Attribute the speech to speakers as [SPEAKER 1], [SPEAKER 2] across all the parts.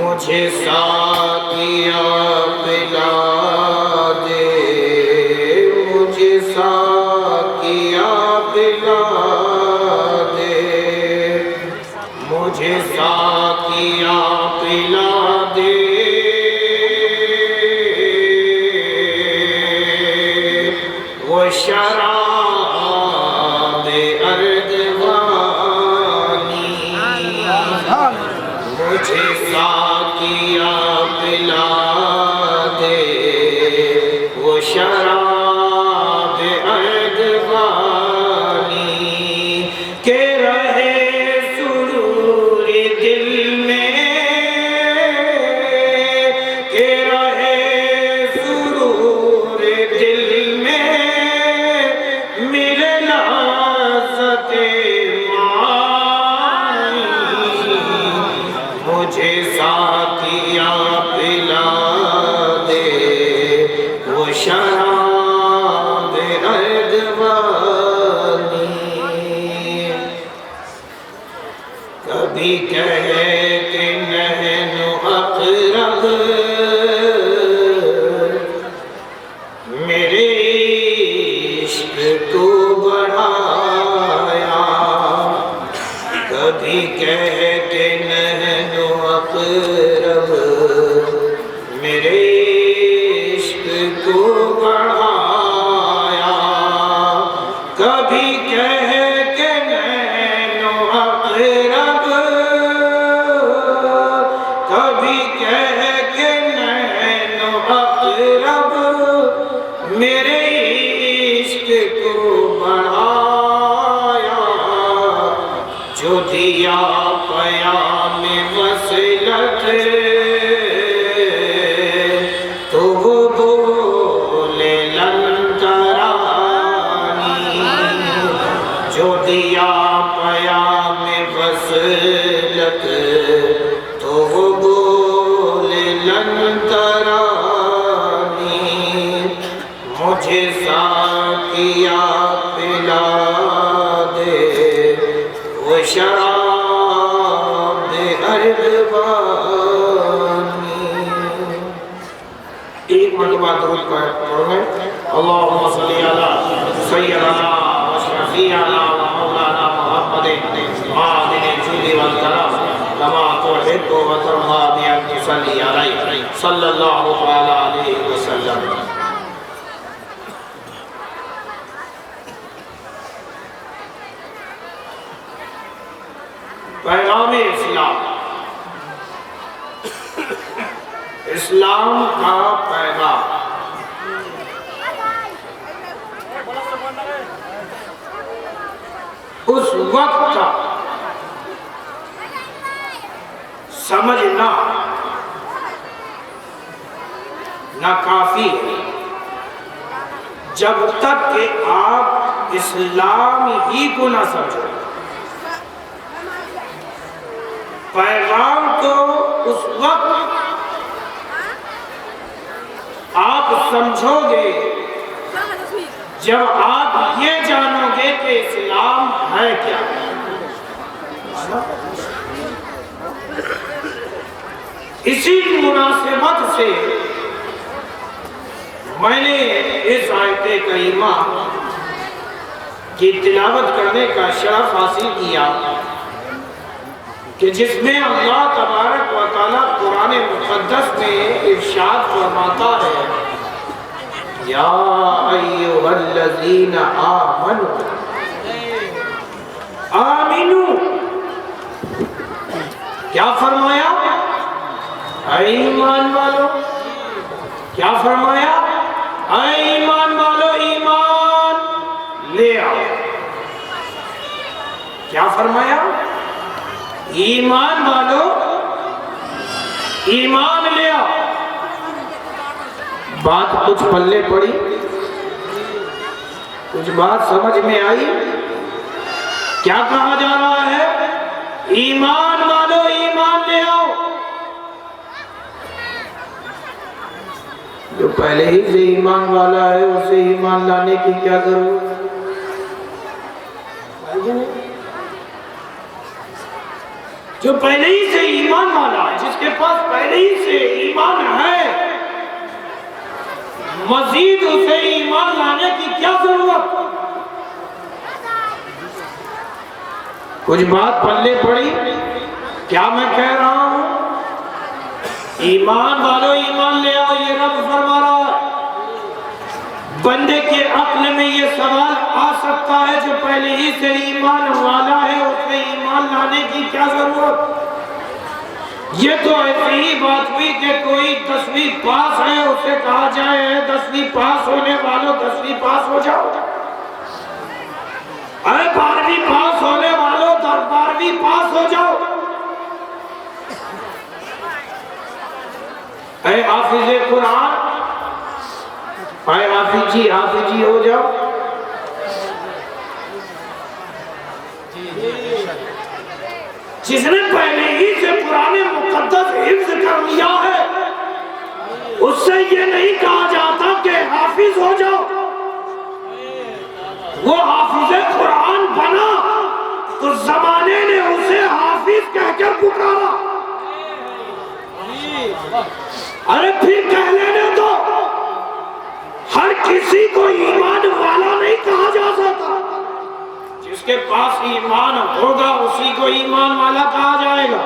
[SPEAKER 1] मुझे साकिया पिला दे, मुझे साकिया पिला दे, मुझे साकिया पिला दे, वो शराब अर्दवानी, मुझे साकिया पिला दे, वो शराब अर्दवानी, के रहे सुरूर दिल में, के रहे सुरूर दिल में, मेरे लाज़ते मानी, मुझे साकिया पिला दे, वो शराब अर्दवानी। कभी कहते नहनु अक़रब, मेरे इश्क को बढ़ाया, कभी कहते नहनु अक़रब, मेरे इश्क को बढ़ाया, कभी कहते नैनो अक़रब, कभी कहते नैनो अक़रब, मेरे इश्क को बढ़ाया, जो दिया क़याम वसलत, तो वो बोले लन तरानी, जो दिया क़याम वसलत, तो वो बोले लन तरानी, मुझे साकिया पिला दे, वो शराब अर्दवानी। एक मरतबा दुरूद पढ़ो, अल्लाहुम्मा सल्ली अला सय्यदना व शफीअना व मौलाना मुहम्मदिन आदिल जुली वल करम, कमा तुहिब्बु व तर्दा बि अन तुसल्ली अलैहि सल्लल्लाहु तआला अलैहि वसल्लम। पैगाम इस्लाम, इस्लाम का पैगाम। उस वक्त समझना ना काफी है, जब तक कि आप इस्लाम ही को ना समझो। पैगाम को उस वक्त आप समझोगे जब आप ये जानोगे कि इस्लाम है क्या। इसी मुनासिबत से मैंने इस आयत करीमा की तिलावत करने का शरफ हासिल किया कि जिसमें अल्लाह तबारक व तआला कुरान मुक़द्दस में इरशाद फरमाता है, या अय्युहल्लज़ीना आमनू आमिनू। क्या फरमाया? ऐ ईमान वालो। क्या फरमाया? ऐ ईमान वालो, ईमान ले आओ। क्या फरमाया? ईमान वालो, ईमान ले आओ। बात कुछ पल्ले पड़ी, कुछ बात समझ में आई? क्या कहा जा रहा है? ईमान वालो, ईमान ले आओ। जो पहले ही से ईमान वाला है उसे ईमान लाने की क्या जरूरत है? जो पहले ही से ईमान वाला है, जिसके पास ही से ईमान है, मजीद उसे ईमान लाने की क्या जरूरत? कुछ बात पल्ले पड़ी क्या मैं कह रहा हूं? ईमान वालों ईमान ले आओ, ये रब फरमा रहा है। बंदे के अक्ल में ये सवाल आ सकता है, जो पहले ही से ईमान वाला है उसे ईमान लाने की क्या जरूरत? ये तो ऐसी ही बात हुई कि कोई 10वीं पास है, उसे कहा जाए 10वीं पास होने वालों 10वीं पास हो जाओ। अरे 12वीं पास होने वालों 12वीं पास हो जाओ। अरे हाफिज़े कुरान, अरे हाफिजी हो जाओ। जिसने पहले ही से पुराने मुकद्दस हिफ्ज़ कर लिया है, उससे ये नहीं कहा जाता कि हाफिज हो जाओ। वो हाफिज़े कुरान बना तो जमाने ने उसे हाफिज कहकर पुकारा। अरे फिर कह लेने दो, हर किसी को ईमान वाला नहीं कहा जा सकता। जिसके पास ईमान होगा उसी को ईमान वाला कहा जाएगा।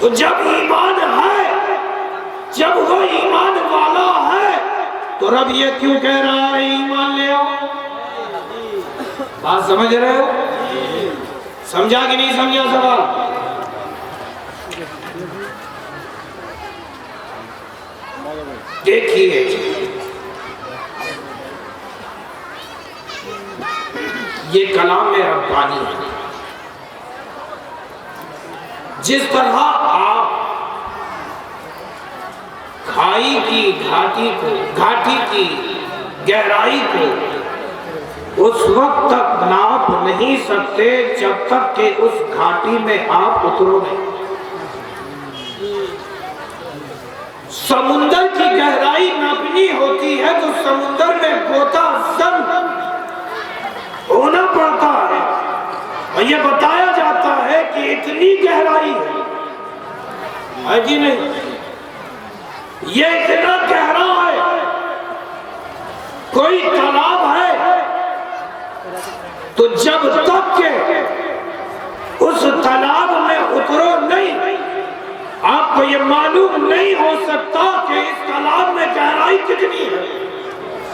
[SPEAKER 1] तो जब ईमान है, जब वो ईमान वाला है, तो रब ये क्यों कह रहा है ईमान ले आओ? बात समझ रहे हो? समझा कि नहीं समझा सवाल? देखिए, ये कलाम में रब्बानी है। जिस तरह आप खाई की घाटी की गहराई को उस वक्त तक नाप नहीं सकते जब तक कि उस घाटी में आप उतरो नहीं। समुंदर की गहराई नापनी होती है तो समुंदर में गोता जंग होना पड़ता है, और ये बताया जाता है कि इतनी गहराई है कि नहीं, ये इतना गहरा है। कोई तालाब है तो जब तक के उस तालाब में उतरो नहीं, आपको ये मालूम नहीं हो सकता कि इस तालाब में गहराई कितनी है।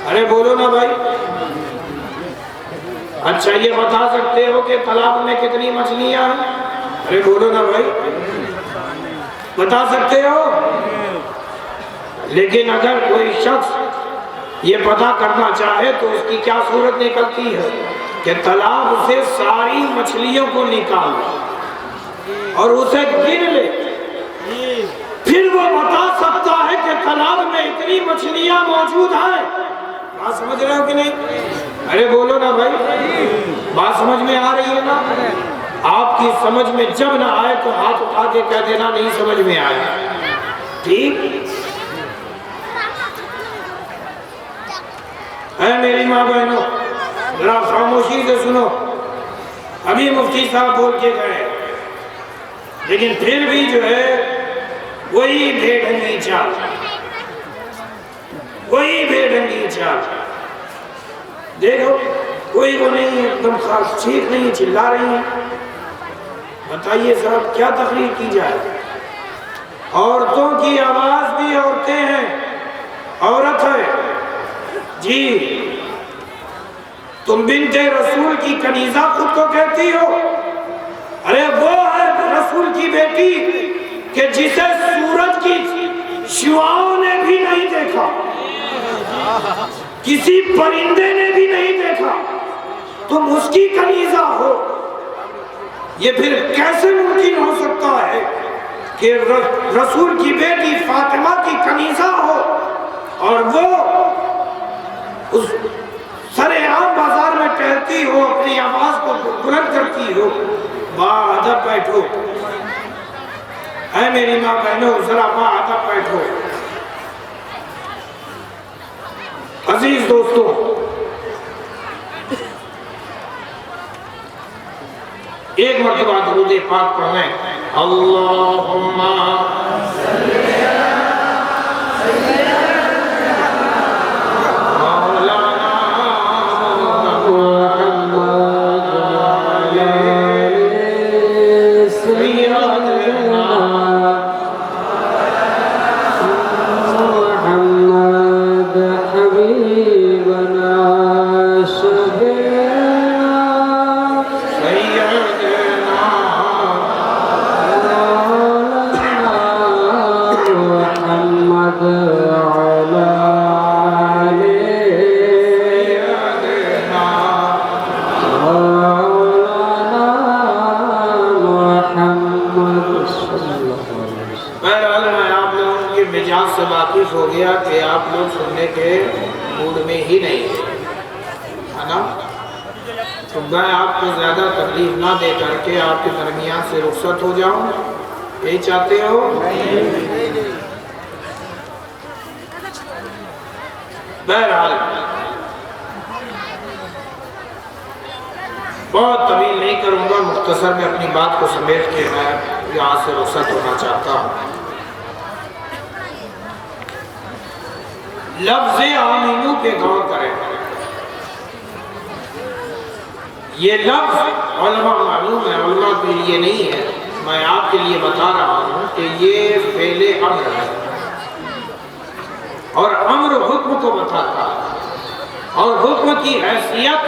[SPEAKER 1] अरे बोलो ना भाई। अच्छा, ये बता सकते हो कि तालाब में कितनी मछलियां हैं? अरे बोलो ना भाई, बता सकते हो? लेकिन अगर कोई शख्स ये पता करना चाहे तो उसकी क्या सूरत निकलती है कि तालाब से सारी मछलियों को निकाल और उसे गिन ले, फिर वो बता सकता है कि तालाब में इतनी मछलियां मौजूद हैं। बात समझ रहे हो कि नहीं? अरे बोलो ना भाई, बात समझ में आ रही है ना? आपकी समझ में जब ना आए तो हाथ उठा के कह देना नहीं समझ में आया, ठीक है? मेरी माँ बहनों, जरा खामोशी से सुनो। अभी मुफ्ती साहब बोल के गए, लेकिन फिर भी जो है वही बेढंगी चाल, वही बेढंगी चाल। देखो, कोई वो नहीं, एकदम खास ठीक नहीं, चिल्ला रही है। बताइए साहब, क्या तकरीर की जाए? औरतों की आवाज भी औरतें हैं, औरत है जी। तुम बिन्ते रसूल की कनीजा खुद को कहती हो। अरे वो है रसूल की बेटी कि जिसे सूरज की शुआओं ने भी नहीं देखा, किसी परिंदे ने भी नहीं देखा, तुम उसकी कनीजा हो। ये फिर कैसे मुमकिन हो सकता है कि रसूल की बेटी फातिमा की कनीजा हो और वो उस सरेआम बाजार में टहलती हो, अपनी आवाज को बुलंद करती हो? बाअदब बैठो, है मेरी माँ बहनों, जरा बाअदब बैठो। अजीज दोस्तों, एक मर्तबा दुरूद पाक पढ़ें। अल्लाहुम्मा बहरहाल मैं आप लोगों के मिजाज से वाकिफ हो गया कि आप लोग सुनने के मूड में ही नहीं है ना, तो मैं आपको ज़्यादा तकलीफ ना दे करके आपके दरमियान से रुखसत हो जाऊं, यही चाहते हो? बहरहाल बहुत तवील नहीं करूंगा, मुख्तसर में अपनी बात को समेट के मैं यहाँ से रुखसत होना चाहता हूँ। लफ्ज़ आमीनू पे गौर करें। ये लफ्ज़ उलमा मालूम है, उलमा के लिए नहीं है, मैं आपके लिए बता रहा हूँ कि ये फेले अम्र है और अम्र हुक्म को बताता है और हुक्म की हैसियत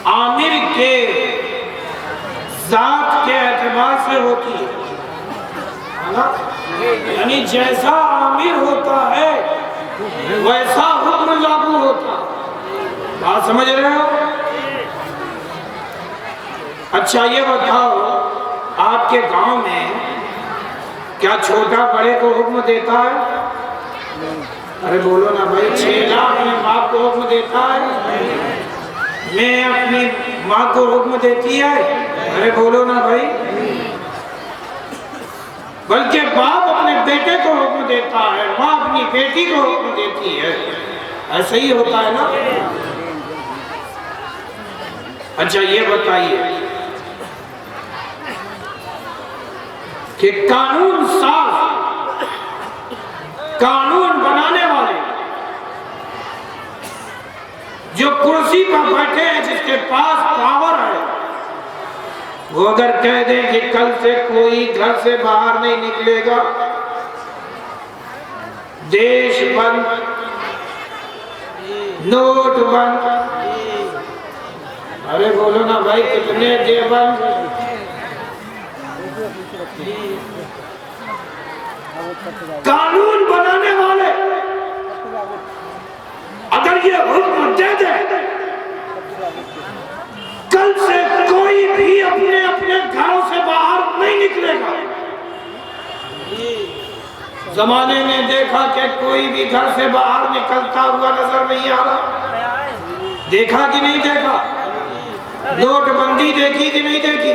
[SPEAKER 1] आमिर के जात के एतबार से होती है ना, यानी जैसा आमिर होता है वैसा हुक्म लागू होता। बात समझ रहे हो? अच्छा ये बताओ, आपके गांव में क्या छोटा बड़े को हुक्म देता है? अरे बोलो ना भाई। छेला अपने बाप को हुक्म देता है? मैं अपनी माँ को हुक्म देती है? अरे बोलो ना भाई। बल्कि बाप अपने बेटे को हुक्म देता है, माँ अपनी बेटी को हुक्म देती है, ऐसा ही होता है ना। अच्छा ये बताइए कि कानून साज, कानून बनाने वाले जो कुर्सी पर बैठे हैं, जिसके पास पावर है, वो अगर कह दें कि कल से कोई घर से बाहर नहीं निकलेगा, देश बंद, नोट बंद, अरे बोलो ना भाई कितने दे बंद, कानून बनाने वाले अगर ये हुक्म दे दे कल से कोई भी अपने अपने घरों से बाहर नहीं निकलेगा। जमाने में देखा कि कोई भी घर से बाहर निकलता हुआ नजर नहीं आ रहा, देखा कि नहीं देखा? नोटबंदी देखी कि नहीं देखी?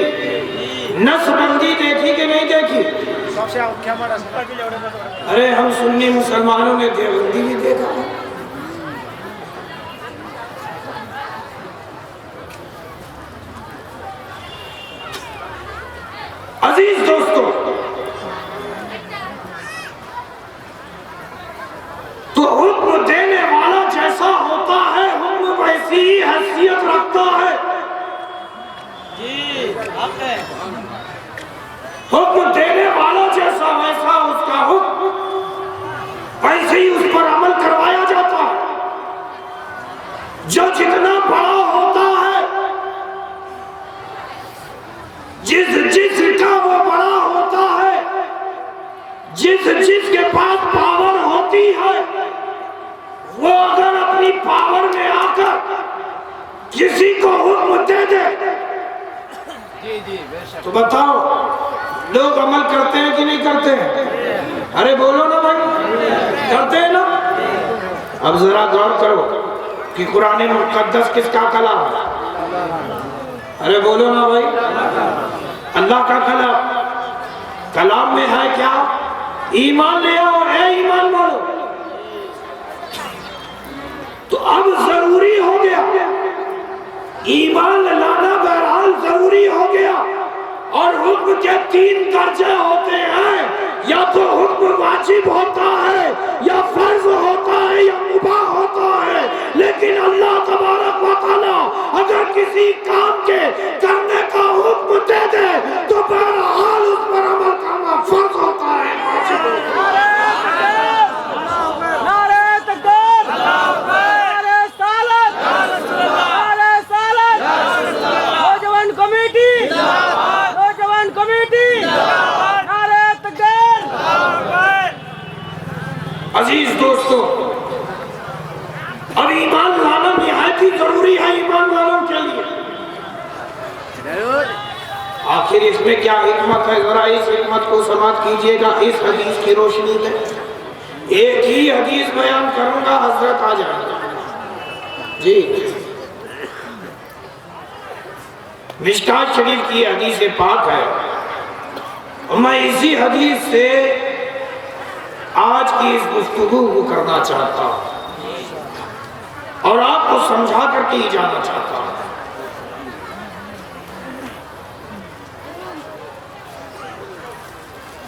[SPEAKER 1] नसबंदी देखी कि नहीं देखी? अरे हम सुन्नी मुसलमानों ने देवबंदी भी देखा। अजीज दोस्तों, तो हुक्म देने वाला जैसा होता है हुक्म वैसी ही हैसियत रखता है। हुक्म देने वाला जैसा वैसा उसका हुक्म वैसे ही उस पर अमल करवाया जाता है। जो जितना बड़ा होता है, जिसका वो बड़ा होता है, जिसके पास पावर होती है, वो अगर अपनी पावर में आकर किसी को हुक्म दे दे तो बताओ लोग अमल करते हैं कि नहीं करते हैं? अरे बोलो ना भाई, करते हैं ना। अब जरा गौर करो कि कुरान मुक़द्दस किसका कलाम है? अरे बोलो ना भाई, अल्लाह का कलाम। कलाम में है क्या? ईमान ले आओ, है ईमान वालो। तो अब जरूरी हो गया, ईमान लाना बहरहाल जरूरी हो गया। और हुक्म के 3 दर्जे होते हैं, या तो हुक्म वाजिब होता है, या फर्ज होता है, या मुबाह होता है। लेकिन अल्लाह तबारक व तआला अगर किसी काम के करने का हुक्म दे दे तो बहरहाल उस पर अमल करना फर्ज होता है, वाजिब होता है। अजीज दोस्तों, अब ईमान लाना निहायत ही जरूरी है ईमान वालों के लिए। आखिर इसमें क्या हिकमत है, जरा इस हिकमत को समाप्त कीजिएगा इस हदीस की रोशनी में। एक ही हदीस बयान करूंगा, हजरत आ जाएगा जी। मिशकात शरीफ की हदीस पाक है, और मैं इसी हदीस से आज की इस गुफ्तगू को करना चाहता हूं और आपको समझा करके ही जाना चाहता हूं।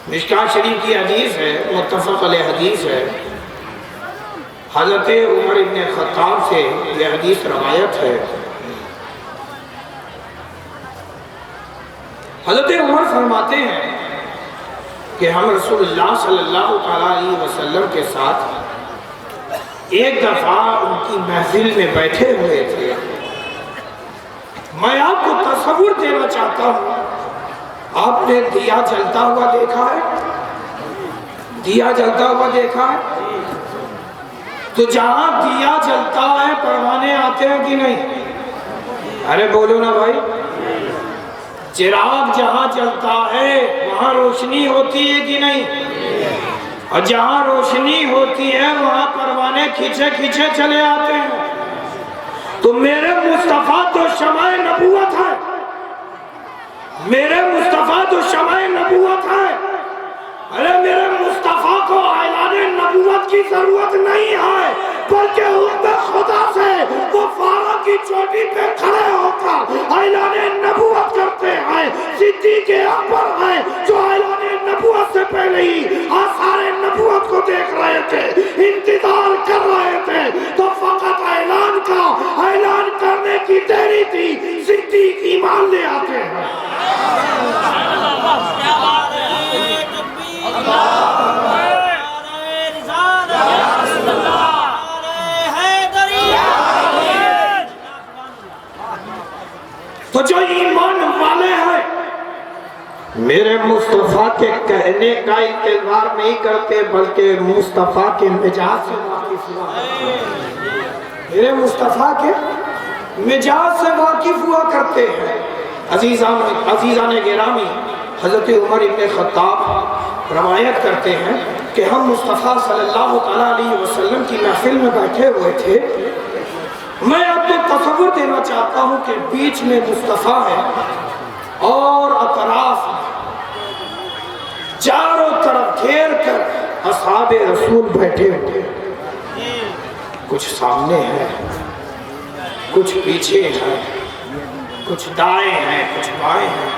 [SPEAKER 1] मिशकात शरीफ की हदीस है, मुत्तफक अलैह हदीस है। हज़रत उमर इब्न खत्ताब से यह हदीस रवायत है। हज़रत उमर फरमाते हैं कि हम रसूलुल्लाह सल्लल्लाहु अलैहि वसल्लम के साथ एक दफ़ा उनकी महफिल में बैठे हुए थे। मैं आपको तसव्वुर देना चाहता हूँ, आपने दिया जलता हुआ देखा है? दिया जलता हुआ देखा है? तो जहां दिया जलता है परवाने आते हैं कि नहीं? अरे बोलो ना भाई। चिराग जहां जलता है वहां रोशनी होती है कि नहीं? और जहां रोशनी होती है वहां परवाने खींचे खींचे चले आते हैं। तो मेरे मुस्तफा तो शमाए नबूवत है, मेरे मुस्तफा तो शमाए नबूवत है। अरे मेरे मुस्तफा को ऐलाने नबूवत की जरूरत नहीं है, बल्कि उम्मे खुदा से वो फारूक की चोटी पे खड़े होकर ऐलाने नबूवत करते हैं। सिद्दीक़ अकबर हैं जो ऐलाने नबूवत से पहले ही आसारे नबूवत को देख रहे थे, इंतजार कर रहे थे। तो फकत ऐलान का ऐलान करने की देरी थी, सिद्दीक़ ईमान ले आते हैं। तो जो ईमान वाले हैं मेरे मुस्तफा के कहने का इंतजार नहीं करते, बल्कि मुस्तफा के मिजाज से वाकिफ हुआ, मेरे मुस्तफा के मिजाज से वाकिफ हुआ करते हैं। अजीज़ान गिरामी, हज़रत उमर इब्न खत्ताब रवायत करते हैं कि हम मुस्तफ़ा सल्लल्लाहु अलैहि वसल्लम की महफिल में बैठे हुए थे। मैं आपको तसव्वुर देना चाहता हूँ कि बीच में मुस्तफ़ा है और अतराफ चारों तरफ घेर कर असहाबे रसूल बैठे हुए, कुछ सामने है, कुछ पीछे है, कुछ दाएं हैं, कुछ बाएं हैं,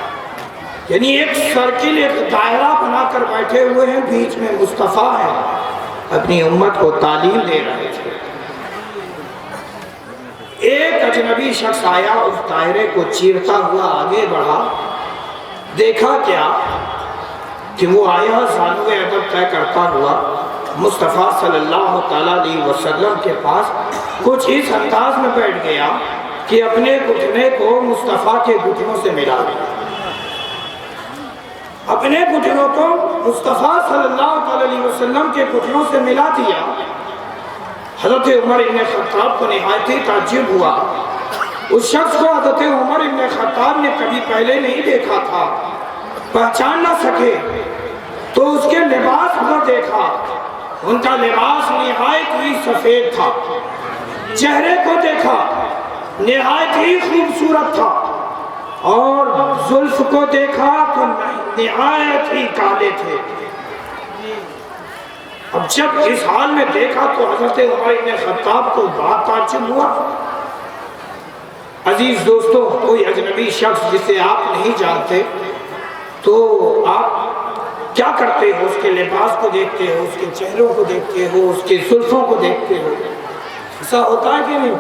[SPEAKER 1] यानी एक सर्किल, एक दायरा बनाकर बैठे हुए हैं। बीच में मुस्तफ़ा है, अपनी उम्मत को तालीम दे रहे थे। एक अजनबी शख्स आया, उस दायरे को चीरता हुआ आगे बढ़ा। देखा क्या कि वो आया सानवे अदब तय करता हुआ मुस्तफ़ा सल्लल्लाहु अलैहि वसल्लम के पास कुछ इस अंदाज में बैठ गया कि अपने घुटने को मुस्तफ़ा के घुटनों से मिला दिया, अपने घुटनों को मुस्तफ़ा सल्लल्लाहु अलैहि वसल्लम के घुटनों से मिला दिया। हज़रत उमर इब्न खत्ताब को निहायत ही ताज्जुब हुआ। उस शख्स को हज़रत उमर इब्न खत्ताब ने कभी पहले नहीं देखा था, पहचान ना सके। तो उसके लिबास को देखा, उनका लिबास निहायत ही सफ़ेद था। चेहरे को देखा, निहायत ही खूबसूरत था, और जुल्फ को देखा तो निहायत ही काले थे। अब जब इस हाल में देखा तो हज़रत उमर इब्न खत्ताब को बात ताज्जुब हुआ। अजीज दोस्तों, कोई अजनबी शख्स जिसे आप नहीं जानते तो आप क्या करते हो? उसके लिबास को देखते हो, उसके चेहरों को देखते हो, उसके जुल्फों को देखते हो। ऐसा होता है कि नहीं?